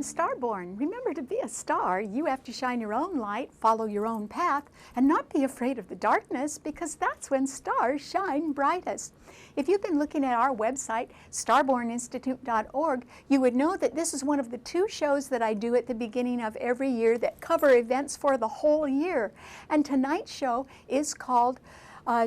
I'm Starborn. Remember, to be a star, you have to shine your own light, follow your own path, and not be afraid of the darkness, because that's when stars shine brightest. If you've been looking at our website, starborninstitute.org, you would know that this is one of the 2 shows that I do at the beginning of every year that cover events for the whole year. And tonight's show is called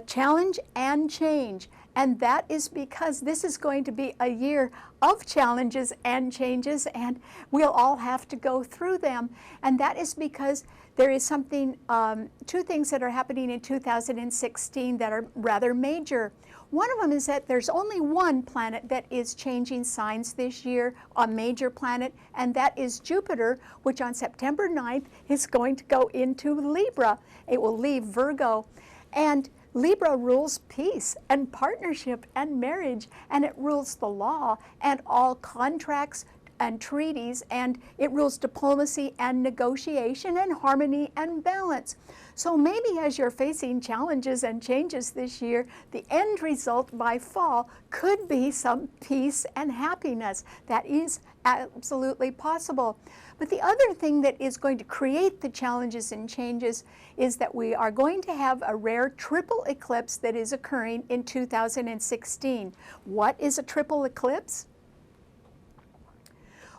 Challenge and Change. And that is because this is going to be a year of challenges and changes, and we'll all have to go through them. And that is because there is something, 2 things that are happening in 2016 that are rather major. One of them is that there's only one planet that is changing signs this year, a major planet, and that is Jupiter, which on September 9th is going to go into Libra. It will leave Virgo. And Libra rules peace and partnership and marriage, and it rules the law and all contracts and treaties, and it rules diplomacy and negotiation and harmony and balance. So maybe as you're facing challenges and changes this year, the end result by fall could be some peace and happiness. That is absolutely possible. But the other thing that is going to create the challenges and changes is that we are going to have a rare triple eclipse that is occurring in 2016. What is a triple eclipse?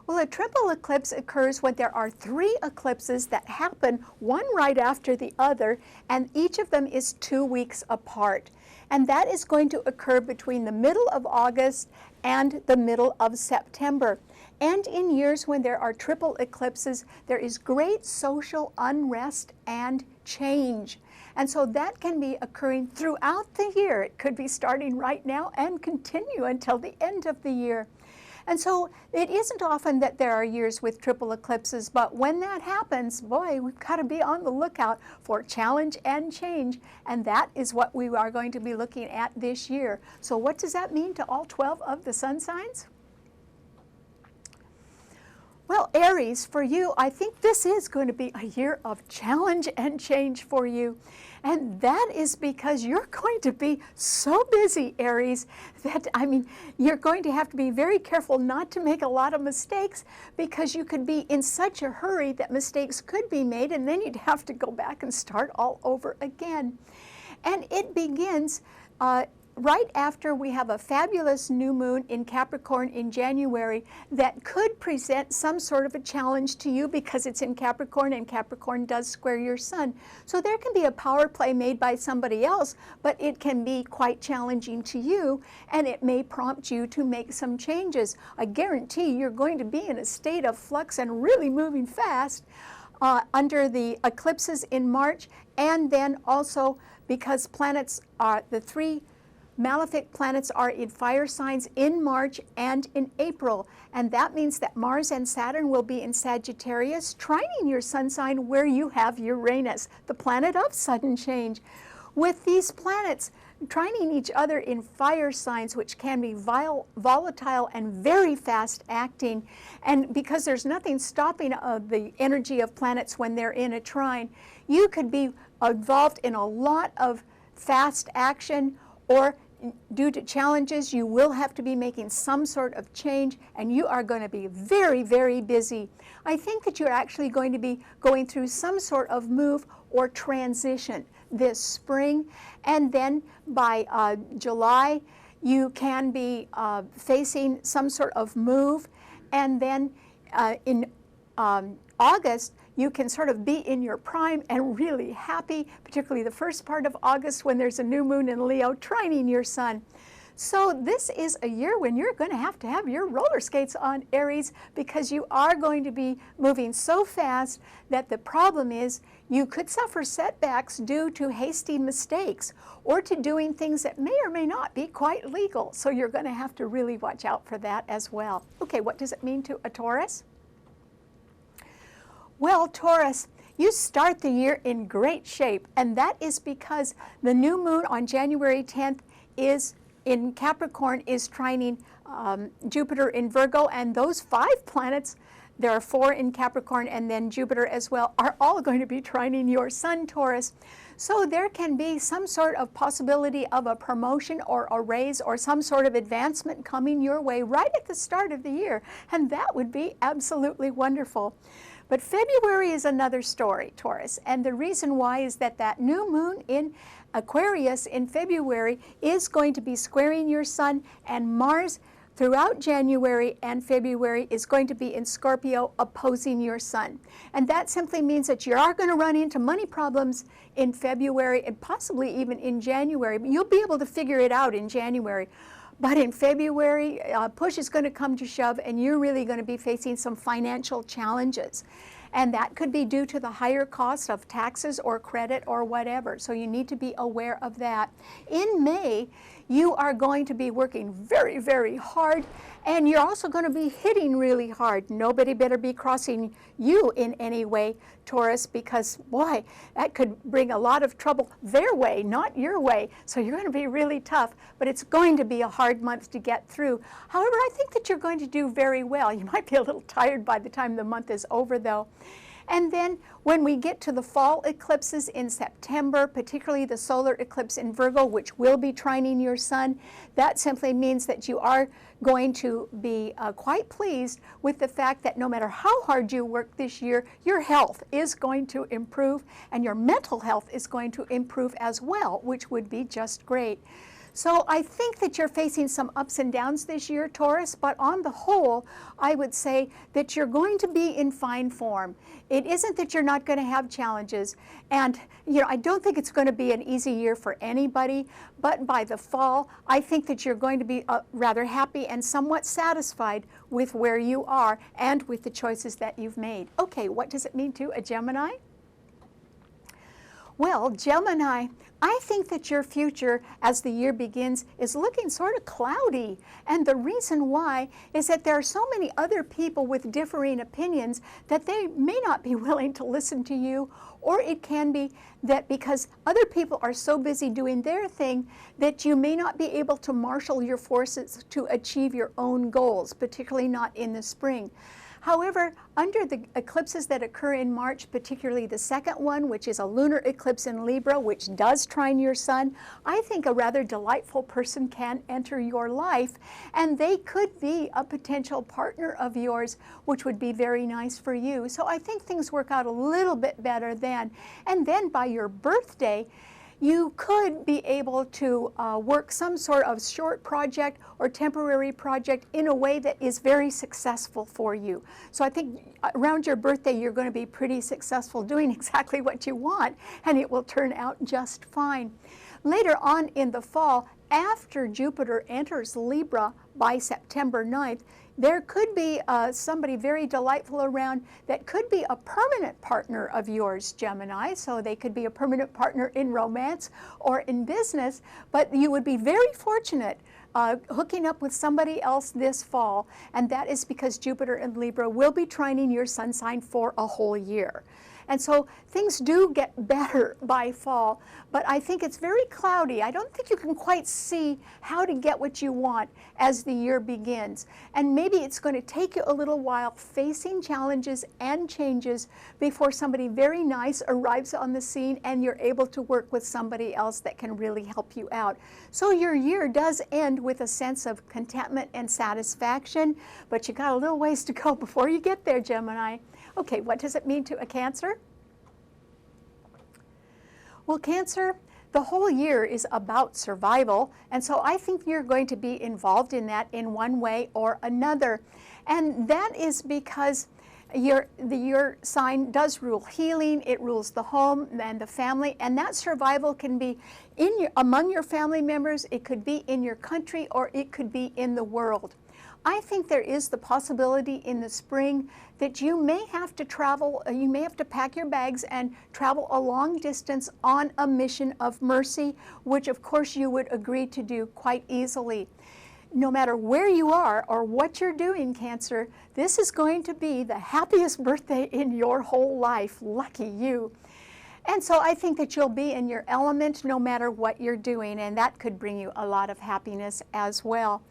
Well, a triple eclipse occurs when there are 3 eclipses that happen one right after the other, and each of them is 2 weeks apart. And that is going to occur between the middle of August and the middle of September. And in years when there are triple eclipses, there is great social unrest and change. And so that can be occurring throughout the year. It could be starting right now and continue until the end of the year. And so it isn't often that there are years with triple eclipses, but when that happens, boy, we've got to be on the lookout for challenge and change, and that is what we are going to be looking at this year. So what does that mean to all 12 of the sun signs? Well, Aries, for you, I think this is going to be a year of challenge and change for you. And that is because you're going to be so busy, Aries, that, you're going to have to be very careful not to make a lot of mistakes, because you could be in such a hurry that mistakes could be made, and then you'd have to go back and start all over again. And it begins right after we have a fabulous new moon in Capricorn in January that could present some sort of a challenge to you because it's in Capricorn, and Capricorn does square your sun. So there can be a power play made by somebody else, but it can be quite challenging to you, and it may prompt you to make some changes. I guarantee you're going to be in a state of flux and really moving fast under the eclipses in March, and then also because planets are the 3 malefic planets are in fire signs in March and in April, and that means that Mars and Saturn will be in Sagittarius, trining your sun sign where you have Uranus, the planet of sudden change. With these planets trining each other in fire signs, which can be volatile and very fast acting, and because there's nothing stopping the energy of planets when they're in a trine, you could be involved in a lot of fast action, or due to challenges, you will have to be making some sort of change, and you are going to be very, very busy. I think that you're actually going to be going through some sort of move or transition this spring, and then by July, you can be facing some sort of move, and then in August, you can sort of be in your prime and really happy, particularly the first part of August when there's a new moon in Leo trining your sun. So this is a year when you're going to have your roller skates on, Aries, because you are going to be moving so fast that the problem is you could suffer setbacks due to hasty mistakes or to doing things that may or may not be quite legal. So you're going to have to really watch out for that as well. Okay, what does it mean to a Taurus? Well, Taurus, you start the year in great shape, and that is because the new moon on January 10th is in Capricorn, is trining Jupiter in Virgo, and those 5 planets there are 4 in Capricorn, and then Jupiter as well, are all going to be trining your Sun, Taurus. So there can be some sort of possibility of a promotion or a raise or some sort of advancement coming your way right at the start of the year, and that would be absolutely wonderful. But February is another story, Taurus, and the reason why is that that new moon in Aquarius in February is going to be squaring your Sun, and Mars throughout January and February is going to be in Scorpio opposing your Sun. And that simply means that you are going to run into money problems in February and possibly even in January. But you'll be able to figure it out in January. But in February, push is going to come to shove, and you're really going to be facing some financial challenges. And that could be due to the higher cost of taxes or credit or whatever. So you need to be aware of that. In May, you are going to be working very, very hard, and you're also going to be hitting really hard. Nobody better be crossing you in any way, Taurus, because, boy, that could bring a lot of trouble their way, not your way. So you're going to be really tough, but it's going to be a hard month to get through. However, I think that you're going to do very well. You might be a little tired by the time the month is over, though. And then when we get to the fall eclipses in September, particularly the solar eclipse in Virgo, which will be trining your Sun, that simply means that you are going to be quite pleased with the fact that no matter how hard you work this year, your health is going to improve and your mental health is going to improve as well, which would be just great. So I think that you're facing some ups and downs this year, Taurus, but on the whole, I would say that you're going to be in fine form. It isn't that you're not going to have challenges, and I don't think it's going to be an easy year for anybody, but by the fall, I think that you're going to be rather happy and somewhat satisfied with where you are and with the choices that you've made. Okay, what does it mean to a Gemini? Well, Gemini, I think that your future as the year begins is looking sort of cloudy. And the reason why is that there are so many other people with differing opinions that they may not be willing to listen to you, or it can be that because other people are so busy doing their thing that you may not be able to marshal your forces to achieve your own goals, particularly not in the spring. However, under the eclipses that occur in March, particularly the second one, which is a lunar eclipse in Libra, which does trine your Sun, I think a rather delightful person can enter your life, and they could be a potential partner of yours, which would be very nice for you. So I think things work out a little bit better then. And then by your birthday, you could be able to work some sort of short project or temporary project in a way that is very successful for you. So I think around your birthday, you're going to be pretty successful doing exactly what you want, and it will turn out just fine. Later on in the fall, after Jupiter enters Libra by September 9th, there could be somebody very delightful around that could be a permanent partner of yours, Gemini. So they could be a permanent partner in romance or in business, but you would be very fortunate hooking up with somebody else this fall, and that is because Jupiter in Libra will be trining your sun sign for a whole year. And so things do get better by fall, but I think it's very cloudy. I don't think you can quite see how to get what you want as the year begins. And maybe it's going to take you a little while facing challenges and changes before somebody very nice arrives on the scene and you're able to work with somebody else that can really help you out. So your year does end with a sense of contentment and satisfaction, but you got a little ways to go before you get there, Gemini. Okay, what does it mean to a Cancer? Well, Cancer, the whole year is about survival, and so I think you're going to be involved in that in one way or another. And that is because your sign does rule healing, it rules the home and the family, and that survival can be among your family members, it could be in your country, or it could be in the world. I think there is the possibility in the spring that you may have to travel, you may have to pack your bags and travel a long distance on a mission of mercy, which of course you would agree to do quite easily. No matter where you are or what you're doing, Cancer, this is going to be the happiest birthday in your whole life. Lucky you. And so I think that you'll be in your element no matter what you're doing, and that could bring you a lot of happiness as well.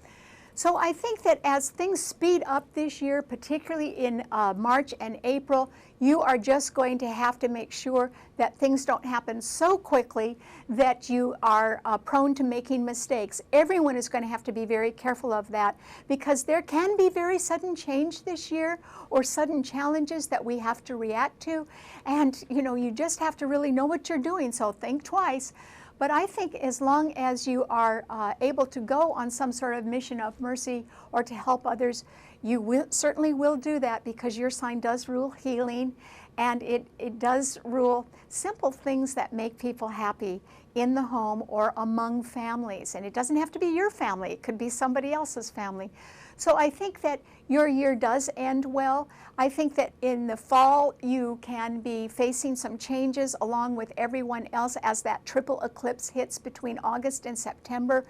So I think that as things speed up this year, particularly in March and April, you are just going to have to make sure that things don't happen so quickly that you are prone to making mistakes. Everyone is going to have to be very careful of that, because there can be very sudden change this year, or sudden challenges that we have to react to. And you just have to really know what you're doing, so think twice. But I think as long as you are able to go on some sort of mission of mercy or to help others, you certainly will do that, because your sign does rule healing, and it does rule simple things that make people happy in the home or among families. And it doesn't have to be your family. It could be somebody else's family. So I think that your year does end well. I think that in the fall you can be facing some changes along with everyone else as that triple eclipse hits between August and September.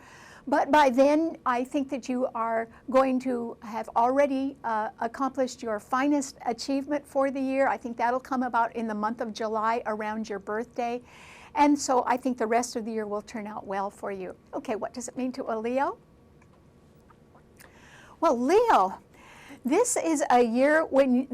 But by then, I think that you are going to have already accomplished your finest achievement for the year. I think that'll come about in the month of July around your birthday. And so I think the rest of the year will turn out well for you. Okay, what does it mean to a Leo? Well, Leo, this is a year when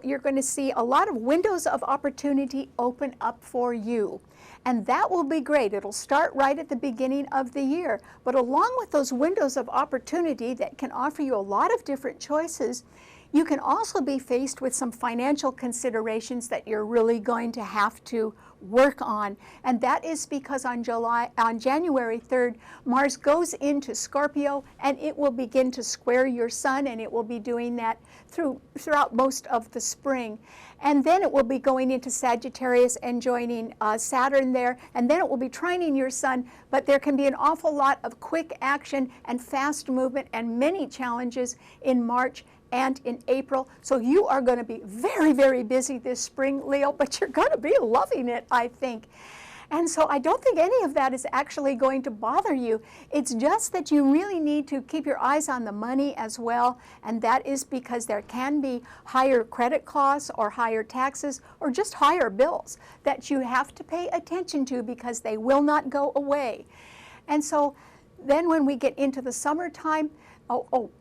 you're going to see a lot of windows of opportunity open up for you. And that will be great. It'll start right at the beginning of the year. But along with those windows of opportunity that can offer you a lot of different choices, you can also be faced with some financial considerations that you're really going to have to work on. And that is because on January 3rd, Mars goes into Scorpio, and it will begin to square your sun, and it will be doing that throughout most of the spring. And then it will be going into Sagittarius and joining Saturn there, and then it will be trining your sun. But there can be an awful lot of quick action and fast movement and many challenges in March and in April. So you are going to be very, very busy this spring, Leo, but you're going to be loving it, I think. And so I don't think any of that is actually going to bother you. It's just that you really need to keep your eyes on the money as well, and that is because there can be higher credit costs or higher taxes or just higher bills that you have to pay attention to, because they will not go away. And so then when we get into the summertime,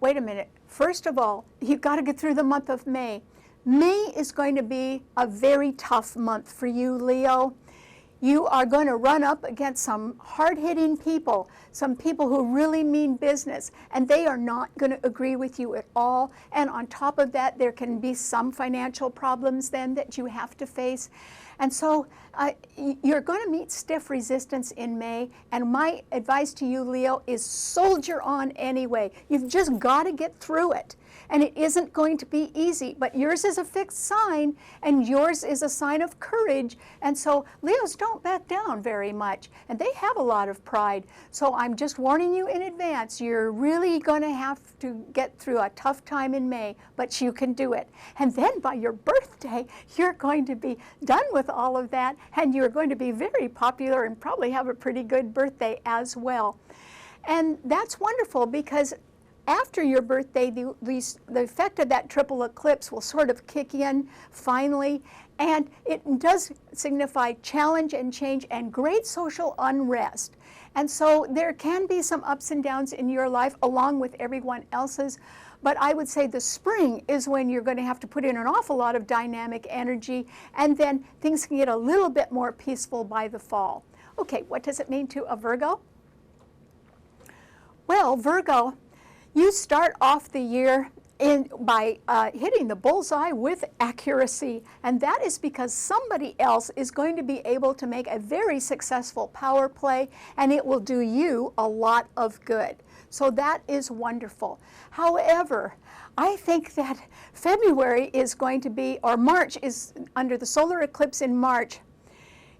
wait a minute. First of all, you've got to get through the month of May. May is going to be a very tough month for you, Leo. You are going to run up against some hard-hitting people, some people who really mean business, and they are not going to agree with you at all. And on top of that, there can be some financial problems then that you have to face. And so you're going to meet stiff resistance in May, and my advice to you, Leo, is soldier on anyway. You've just got to get through it. And it isn't going to be easy, but yours is a fixed sign, and yours is a sign of courage. And so Leos don't back down very much, and they have a lot of pride. So I'm just warning you in advance, you're really going to have to get through a tough time in May, but you can do it. And then by your birthday, you're going to be done with all of that, and you're going to be very popular and probably have a pretty good birthday as well. And that's wonderful, because after your birthday, the effect of that triple eclipse will sort of kick in finally, and it does signify challenge and change and great social unrest. And so there can be some ups and downs in your life along with everyone else's, but I would say the spring is when you're going to have to put in an awful lot of dynamic energy, and then things can get a little bit more peaceful by the fall. Okay, what does it mean to a Virgo? Well, Virgo, you start off the year by hitting the bullseye with accuracy, and that is because somebody else is going to be able to make a very successful power play, and it will do you a lot of good. So that is wonderful. However, I think that February is going to be, or March is, under the solar eclipse in March,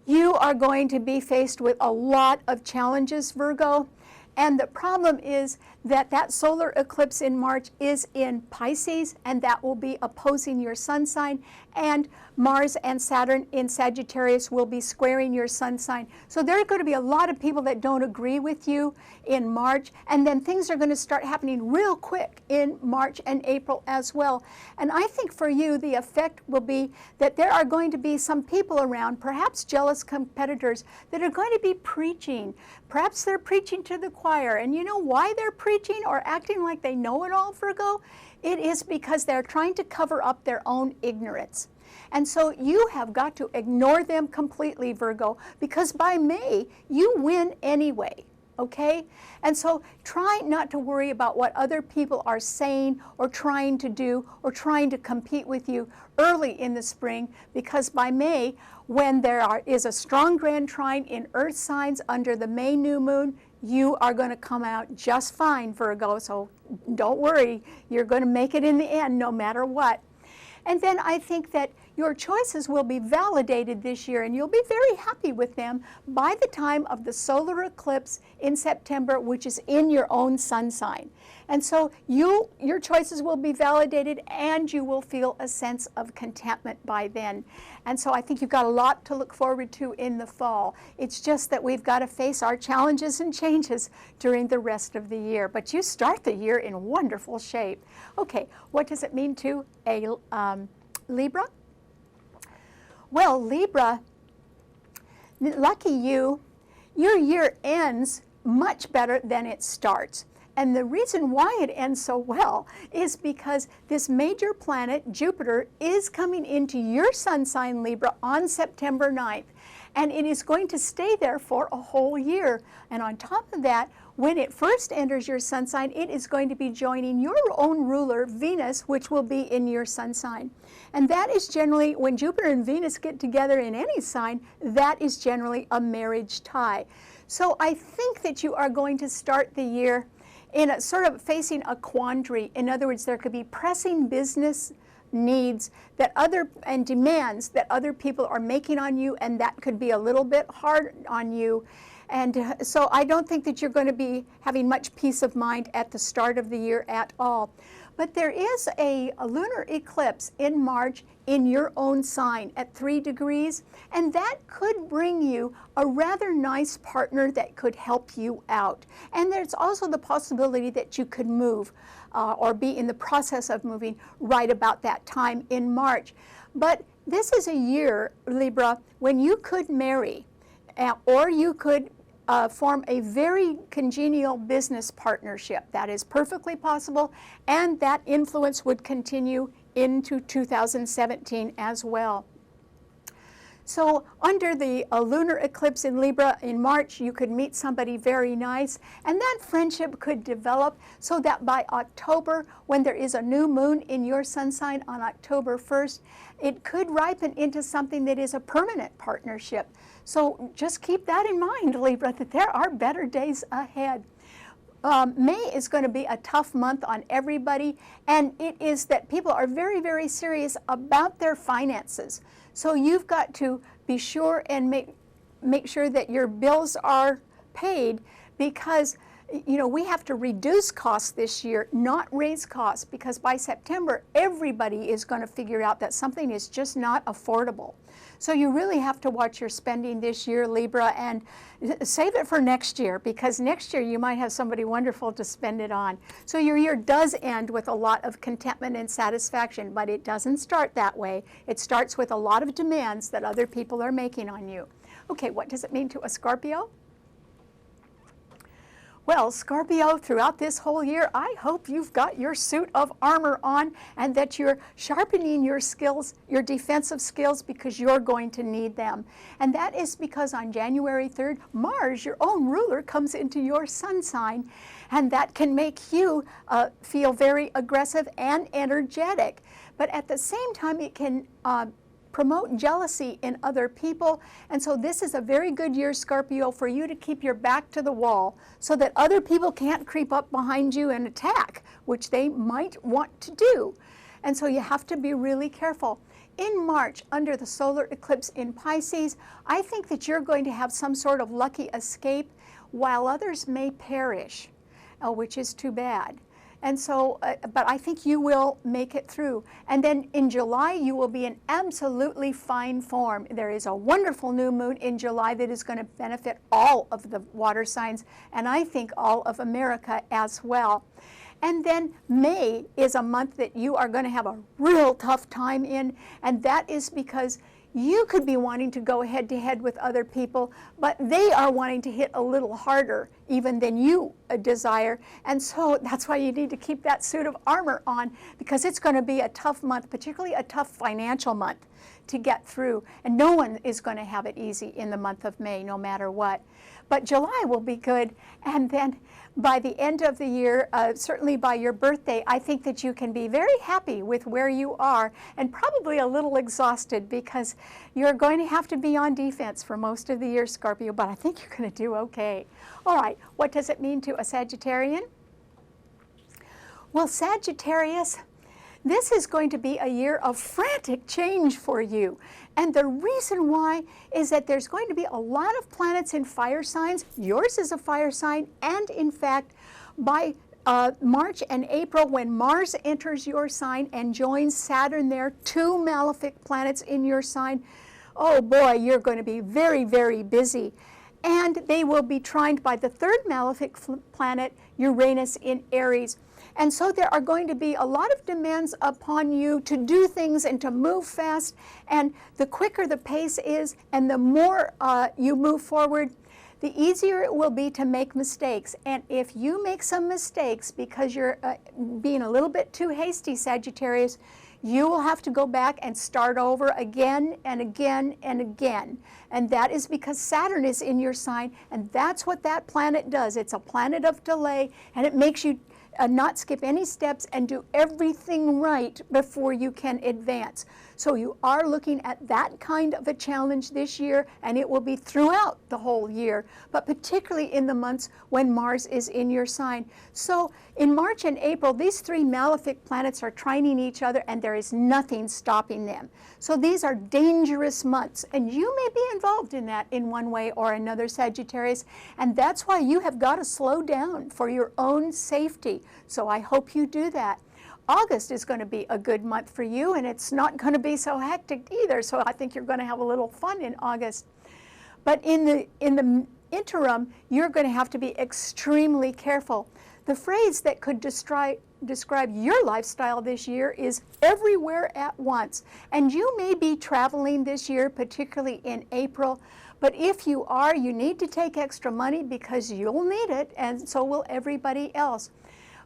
you are going to be faced with a lot of challenges, Virgo. And the problem is that that solar eclipse in March is in Pisces, and that will be opposing your sun sign, and Mars and Saturn in Sagittarius will be squaring your sun sign. So there are going to be a lot of people that don't agree with you in March, and then things are going to start happening real quick in March and April as well. And I think for you, the effect will be that there are going to be some people around, perhaps jealous competitors, that are going to be preaching. Perhaps they're preaching to the choir, and you know why they're preaching? preaching or acting like they know it all, Virgo, it is because they're trying to cover up their own ignorance. And so you have got to ignore them completely, Virgo, because by May, you win anyway, okay? And so try not to worry about what other people are saying or trying to do or trying to compete with you early in the spring, because by May, when there is a strong grand trine in earth signs under the May new moon, you are going to come out just fine, Virgo. So don't worry, you're going to make it in the end no matter what. And then I think that your choices will be validated this year, and you'll be very happy with them by the time of the solar eclipse in September, which is in your own sun sign. And so your choices will be validated, and you will feel a sense of contentment by then. And so I think you've got a lot to look forward to in the fall. It's just that we've got to face our challenges and changes during the rest of the year. But you start the year in wonderful shape. Okay, what does it mean to a Libra? Well, Libra, lucky you, your year ends much better than it starts. And the reason why it ends so well is because this major planet, Jupiter, is coming into your sun sign, Libra, on September 9th. And it is going to stay there for a whole year. And on top of that, when it first enters your sun sign, it is going to be joining your own ruler, Venus, which will be in your sun sign. And that is generally, when Jupiter and Venus get together in any sign, that is generally a marriage tie. So I think that you are going to start the year in a sort of facing a quandary. In other words, there could be pressing business needs that and demands that other people are making on you, and that could be a little bit hard on you. And so I don't think that you're going to be having much peace of mind at the start of the year at all. But there is a lunar eclipse in March in your own sign at 3 degrees, and that could bring you a rather nice partner that could help you out. And there's also the possibility that you could move or be in the process of moving right about that time in March. But this is a year, Libra, when you could marry or you could form a very congenial business partnership. That is perfectly possible, and that influence would continue into 2017 as well. So under the lunar eclipse in Libra in March, you could meet somebody very nice, and that friendship could develop so that by October, when there is a new moon in your sun sign on October 1st, it could ripen into something that is a permanent partnership. So just keep that in mind, Libra, that there are better days ahead. May is going to be a tough month on everybody, and it is that people are very, very serious about their finances. So you've got to be sure and make sure that your bills are paid, because we have to reduce costs this year, not raise costs, because by September, everybody is going to figure out that something is just not affordable. So you really have to watch your spending this year, Libra, and save it for next year, because next year you might have somebody wonderful to spend it on. So your year does end with a lot of contentment and satisfaction, but it doesn't start that way. It starts with a lot of demands that other people are making on you. Okay, what does it mean to a Scorpio? Well, Scorpio, throughout this whole year, I hope you've got your suit of armor on and that you're sharpening your skills, your defensive skills, because you're going to need them. And that is because on January 3rd, Mars, your own ruler, comes into your sun sign, and that can make you feel very aggressive and energetic. But at the same time, it can promote jealousy in other people. And so this is a very good year, Scorpio, for you to keep your back to the wall so that other people can't creep up behind you and attack, which they might want to do. And so you have to be really careful. In March, under the solar eclipse in Pisces, I think that you're going to have some sort of lucky escape while others may perish, which is too bad. And so, but I think you will make it through. And then in July, you will be in absolutely fine form. There is a wonderful new moon in July that is going to benefit all of the water signs, and I think all of America as well. And then May is a month that you are going to have a real tough time in, and that is because You could be wanting to go head to head with other people, but they are wanting to hit a little harder even than you desire. And so that's why you need to keep that suit of armor on, because it's going to be a tough month, particularly a tough financial month to get through. And no one is going to have it easy in the month of May, no matter what. But July will be good. And then by the end of the year, certainly by your birthday, I think that you can be very happy with where you are, and probably a little exhausted because you're going to have to be on defense for most of the year, Scorpio, but I think you're going to do okay. All right, what does it mean to a Sagittarian? Well, Sagittarius, this is going to be a year of frantic change for you. And the reason why is that there's going to be a lot of planets in fire signs. Yours is a fire sign. And in fact, by March and April, when Mars enters your sign and joins Saturn there, 2 malefic planets in your sign, oh boy, you're going to be very, very busy. And they will be trined by the 3rd malefic planet, Uranus in Aries. And so there are going to be a lot of demands upon you to do things and to move fast. And the quicker the pace is and the more you move forward, the easier it will be to make mistakes. And if you make some mistakes because you're being a little bit too hasty, Sagittarius, you will have to go back and start over again and again and again. And that is because Saturn is in your sign, and that's what that planet does. It's a planet of delay, and it makes you not skip any steps and do everything right before you can advance. So you are looking at that kind of a challenge this year, and it will be throughout the whole year, but particularly in the months when Mars is in your sign. So in March and April, these 3 malefic planets are trining each other, and there is nothing stopping them. So these are dangerous months, and you may be involved in that in one way or another, Sagittarius, and that's why you have got to slow down for your own safety. So I hope you do that. August is going to be a good month for you, and it's not going to be so hectic either, so I think you're going to have a little fun in August. But in the interim, you're going to have to be extremely careful. The phrase that could describe your lifestyle this year is everywhere at once. And you may be traveling this year, particularly in April, but if you are, you need to take extra money because you'll need it, and so will everybody else.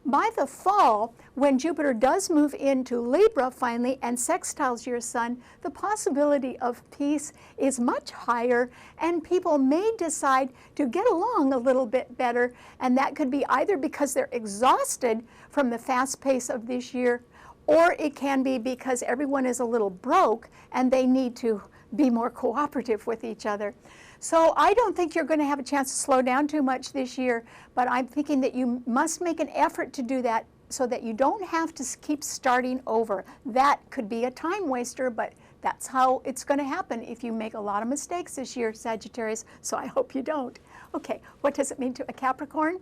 By the fall, when Jupiter does move into Libra finally and sextiles your sun, the possibility of peace is much higher, and people may decide to get along a little bit better, and that could be either because they're exhausted from the fast pace of this year, or it can be because everyone is a little broke and they need to be more cooperative with each other. So I don't think you're going to have a chance to slow down too much this year, but I'm thinking that you must make an effort to do that so that you don't have to keep starting over. That could be a time waster, but that's how it's going to happen if you make a lot of mistakes this year, Sagittarius, so I hope you don't. Okay, what does it mean to a Capricorn?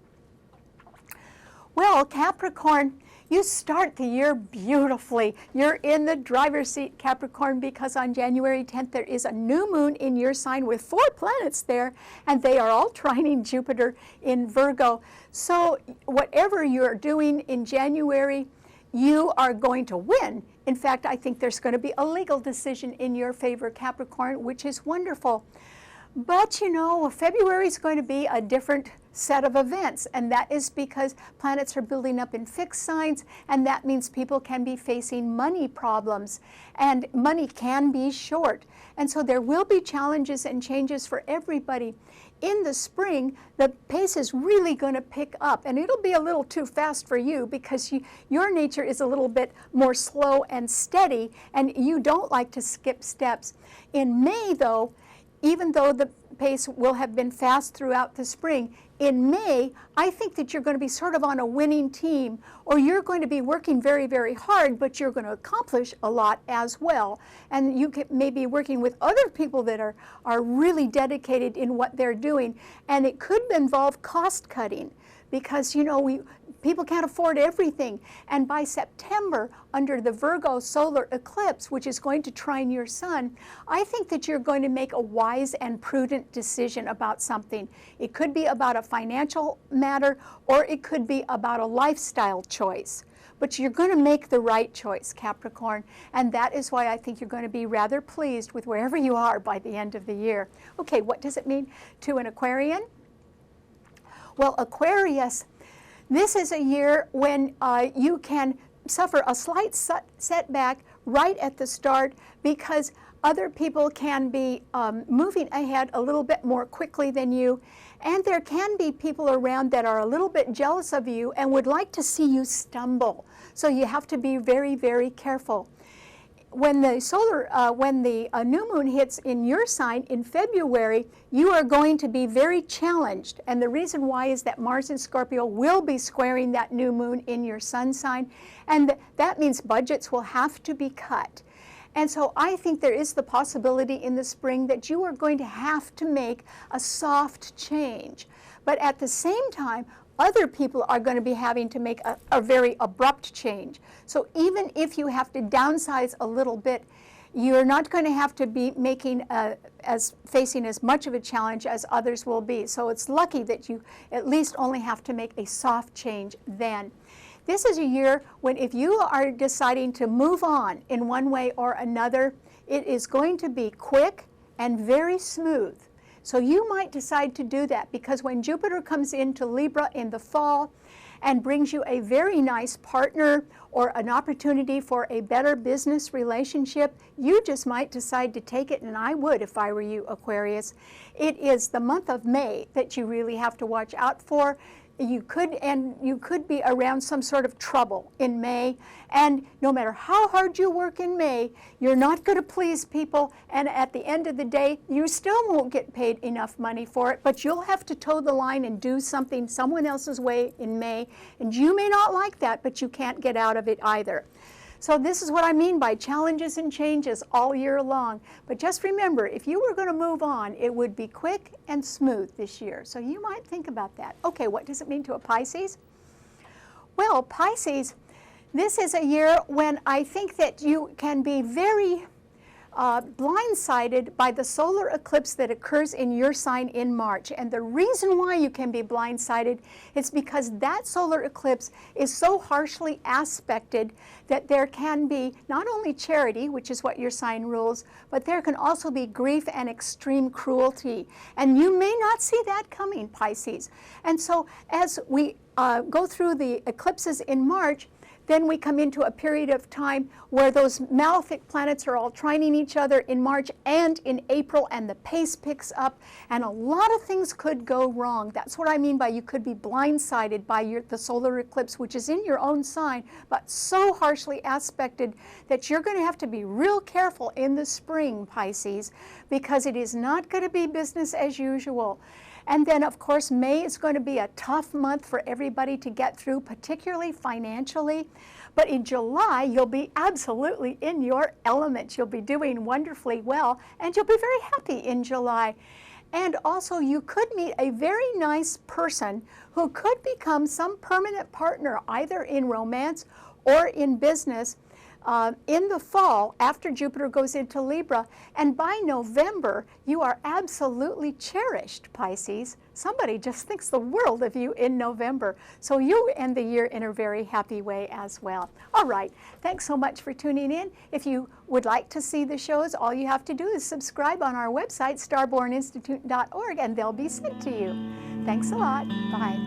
Well, Capricorn, you start the year beautifully. You're in the driver's seat, Capricorn, because on January 10th there is a new moon in your sign with 4 planets there, and they are all trining Jupiter in Virgo. So whatever you're doing in January, you are going to win. In fact, I think there's going to be a legal decision in your favor, Capricorn, which is wonderful. But you know, February is going to be a different set of events, and that is because planets are building up in fixed signs, and that means people can be facing money problems, and money can be short. And so there will be challenges and changes for everybody. In the spring, the pace is really going to pick up, and it'll be a little too fast for you because your nature is a little bit more slow and steady, and you don't like to skip steps. In May, though, even though the pace will have been fast throughout the spring, in May, I think that you're going to be sort of on a winning team, or you're going to be working very, very hard, but you're going to accomplish a lot as well. And you may be working with other people that are really dedicated in what they're doing. And it could involve cost cutting because, you know, people can't afford everything. And by September, under the Virgo solar eclipse, which is going to trine your sun, I think that you're going to make a wise and prudent decision about something. It could be about a financial matter, or it could be about a lifestyle choice. but you're going to make the right choice, Capricorn, and that is why I think you're going to be rather pleased with wherever you are by the end of the year. Okay, what does it mean to an Aquarian? Well, Aquarius, this is a year when you can suffer a slight setback right at the start because other people can be moving ahead a little bit more quickly than you, and there can be people around that are a little bit jealous of you and would like to see you stumble. So you have to be very, very careful. When the new moon hits in your sign in February, you are going to be very challenged. And the reason why is that Mars in Scorpio will be squaring that new moon in your sun sign. And that means budgets will have to be cut. And so I think there is the possibility in the spring that you are going to have to make a soft change. But at the same time, other people are going to be having to make a very abrupt change. So even if you have to downsize a little bit, you're not going to have to be making facing as much of a challenge as others will be. So it's lucky that you at least only have to make a soft change then. This is a year when if you are deciding to move on in one way or another, it is going to be quick and very smooth. So you might decide to do that because when Jupiter comes into Libra in the fall and brings you a very nice partner or an opportunity for a better business relationship, you just might decide to take it, and I would if I were you, Aquarius. It is the month of May that you really have to watch out for. You could be around some sort of trouble in May, and no matter how hard you work in May, you're not going to please people, and at the end of the day, you still won't get paid enough money for it, but you'll have to toe the line and do something someone else's way in May, and you may not like that, but you can't get out of it either. So this is what I mean by challenges and changes all year long. But just remember, if you were going to move on, it would be quick and smooth this year. So you might think about that. Okay, what does it mean to a Pisces? Well, Pisces, this is a year when I think that you can be very blindsided by the solar eclipse that occurs in your sign in March. And the reason why you can be blindsided is because that solar eclipse is so harshly aspected that there can be not only charity, which is what your sign rules, but there can also be grief and extreme cruelty. And you may not see that coming, Pisces. And so as we go through the eclipses in March, then we come into a period of time where those malefic planets are all trining each other in March and in April, and the pace picks up, and a lot of things could go wrong. That's what I mean by you could be blindsided by the solar eclipse, which is in your own sign, but so harshly aspected that you're going to have to be real careful in the spring, Pisces, because it is not going to be business as usual. And then, of course, May is going to be a tough month for everybody to get through, particularly financially. But in July, you'll be absolutely in your element. You'll be doing wonderfully well, and you'll be very happy in July. And also, you could meet a very nice person who could become some permanent partner, either in romance or in business, in the fall after Jupiter goes into Libra, and by November you are absolutely cherished, Pisces. Somebody just thinks the world of you in November. So you end the year in a very happy way as well. All right, thanks so much for tuning in. If you would like to see the shows, all you have to do is subscribe on our website, starborninstitute.org, and they'll be sent to you. Thanks a lot. Bye.